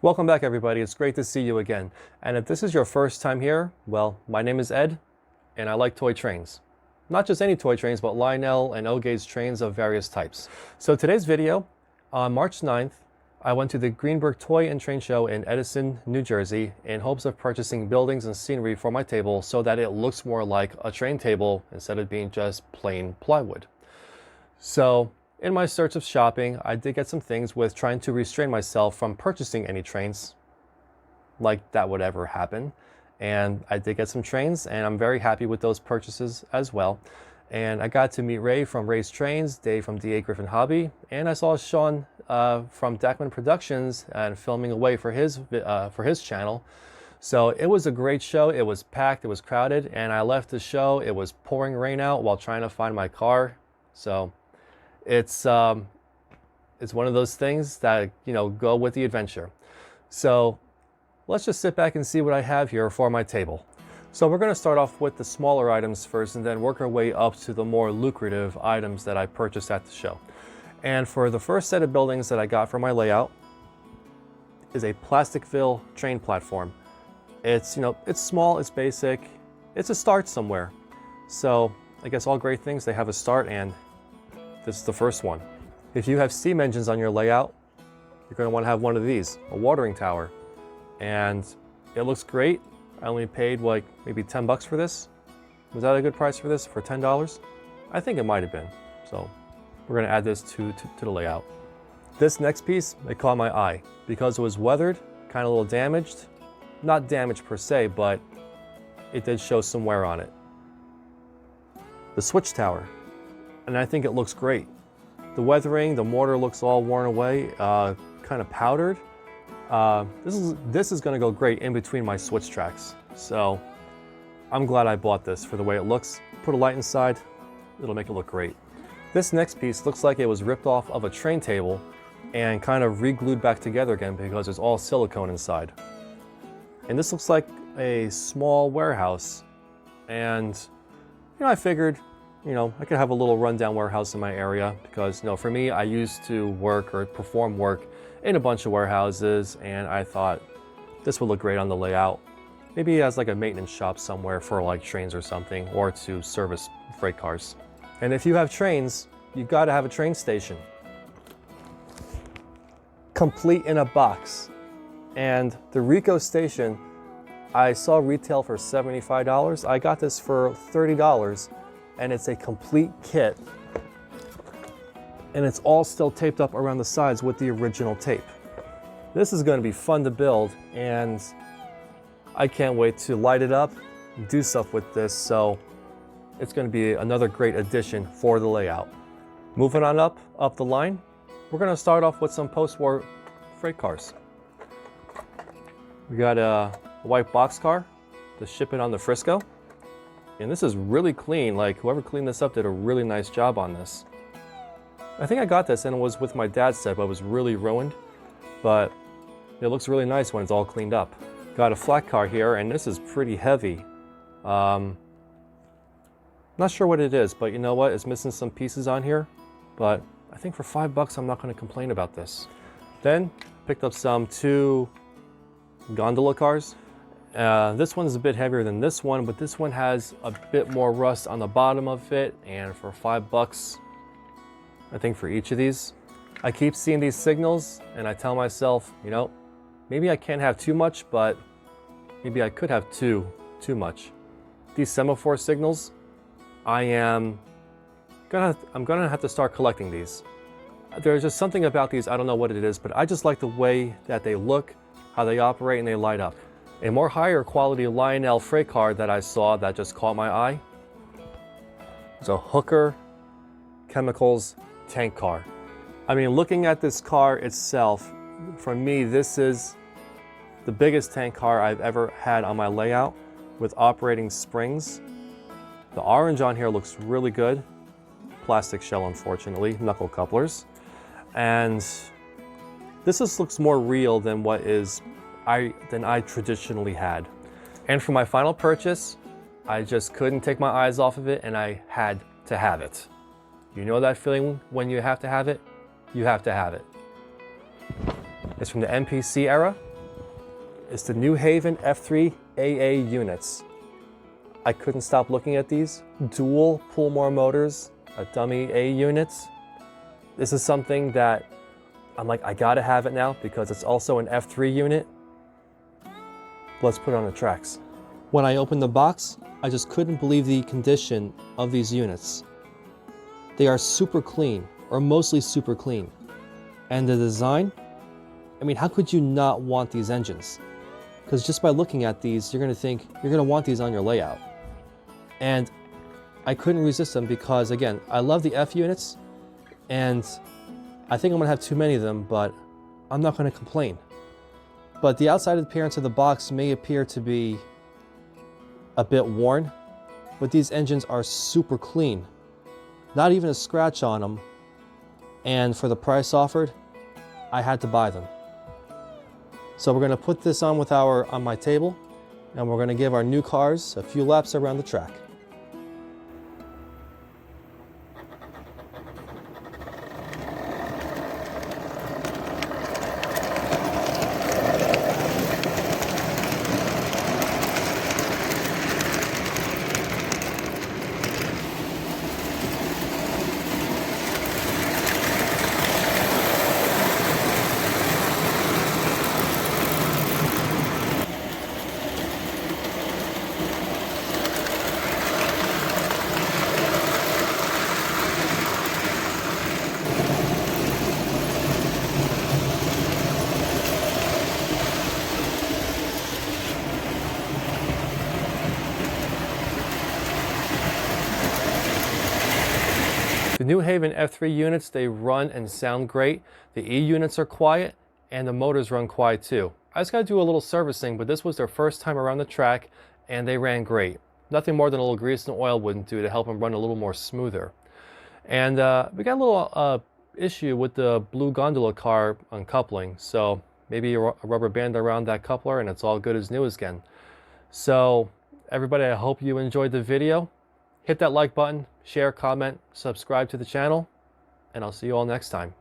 Welcome back, everybody. It's great to see you again. And if this is your first time here, well, my name is Ed, and I like toy trains. Not just any toy trains, but Lionel and O-gauge trains of various types. So today's video, on March 9th, I went to the Greenberg Train Show in Edison, New Jersey, in hopes of purchasing buildings and scenery for my table so that it looks more like a train table instead of being just plain plywood. So, in my search of shopping, I did get some things with trying to restrain myself from purchasing any trains, like that would ever happen. And I did get some trains, and I'm very happy with those purchases as well. And I got to meet Ray from Ray's Trains, Dave from D.A. Griffin Hobby, and I saw Sean from Dackman Productions and filming away for his channel. So it was a great show. It was packed, it was crowded, and I left the show. It was pouring rain out while trying to find my car. So it's one of those things that, go with the adventure. So let's just sit back and see what I have here for my table. So we're going to start off with the smaller items first and then work our way up to the more lucrative items that I purchased at the show. And for the first set of buildings that I got for my layout is a Plasticville train platform. It's, it's small, it's basic, it's a start somewhere. So I guess all great things, they have a start, and this is the first one. If you have steam engines on your layout, you're going to want to have one of these, a watering tower. And it looks great. I only paid like maybe 10 bucks for this. Was that a good price for this, for $10? I think it might have been. So we're going to add this to the layout. This next piece, it caught my eye because it was weathered, kind of a little damaged. Not damaged per se, but it did show some wear on it. The switch tower. And I think it looks great. The weathering, the mortar looks all worn away, kind of powdered. This is going to go great in between my switch tracks. So I'm glad I bought this for the way it looks. Put a light inside, it'll make it look great. This next piece looks like it was ripped off of a train table and kind of re-glued back together again because it's all silicone inside. And this looks like a small warehouse. And I figured I could have a little rundown warehouse in my area because, for me, I used to work or perform work in a bunch of warehouses, and I thought this would look great on the layout. Maybe as like a maintenance shop somewhere for like trains or something, or to service freight cars. And if you have trains, you've got to have a train station. Complete in a box. And the RICO Station, I saw retail for $75. I got this for $30. And it's a complete kit, and it's all still taped up around the sides with the original tape. This is going to be fun to build, and I can't wait to light it up and do stuff with this, so it's going to be another great addition for the layout. Moving on up the line, we're going to start off with some post-war freight cars. We got a white boxcar to ship it on to Frisco. And this is really clean. Like, whoever cleaned this up did a really nice job on this. I think I got this and it was with my dad's set, but it was really ruined. But it looks really nice when it's all cleaned up. Got a flat car here, and this is pretty heavy. Not sure what it is, but you know what? It's missing some pieces on here. But I think for $5, I'm not going to complain about this. Then picked up some 2 gondola cars. This one's a bit heavier than this one, but this one has a bit more rust on the bottom of it, and for $5, I think for each of these. I keep seeing these signals, and I tell myself, maybe I can't have too much, but maybe I could have too much. These semaphore signals, I'm gonna have to start collecting these. There's just something about these, I don't know what it is, but I just like the way that they look, how they operate, and they light up. A more higher quality Lionel freight car that I saw that just caught my eye is a Hooker Chemicals tank car. I mean, looking at this car itself, for me, this is the biggest tank car I've ever had on my layout with operating springs. The orange on here looks really good. Plastic shell, unfortunately, knuckle couplers. And this just looks more real than what I traditionally had. And for my final purchase, I just couldn't take my eyes off of it, and I had to have it. You know that feeling when you have to have it? You have to have it. It's from the MPC era. is the New Haven F3 AA units. I couldn't stop looking at these. Dual Pullmore motors, a dummy A units. This is something that I'm like, I gotta have it now because it's also an F3 unit. Let's put it on the tracks. When I opened the box, I just couldn't believe the condition of these units. They are super clean, or mostly super clean. And the design, I mean, how could you not want these engines? Because just by looking at these, you're gonna think, you're gonna want these on your layout. And I couldn't resist them because, again, I love the F units, and I think I'm gonna have too many of them, but I'm not gonna complain. But the outside appearance of the box may appear to be a bit worn, but these engines are super clean. Not even a scratch on them. And for the price offered, I had to buy them. So we're gonna put this on on my table, and we're gonna give our new cars a few laps around the track. The New Haven F3 units, they run and sound great. The E units are quiet, and the motors run quiet too. I just got to do a little servicing, but this was their first time around the track, and they ran great. Nothing more than a little grease and oil wouldn't do to help them run a little more smoother. And we got a little issue with the blue gondola car uncoupling, so maybe a rubber band around that coupler, and it's all good as new again. So everybody, I hope you enjoyed the video. Hit that like button, share, comment, subscribe to the channel, and I'll see you all next time.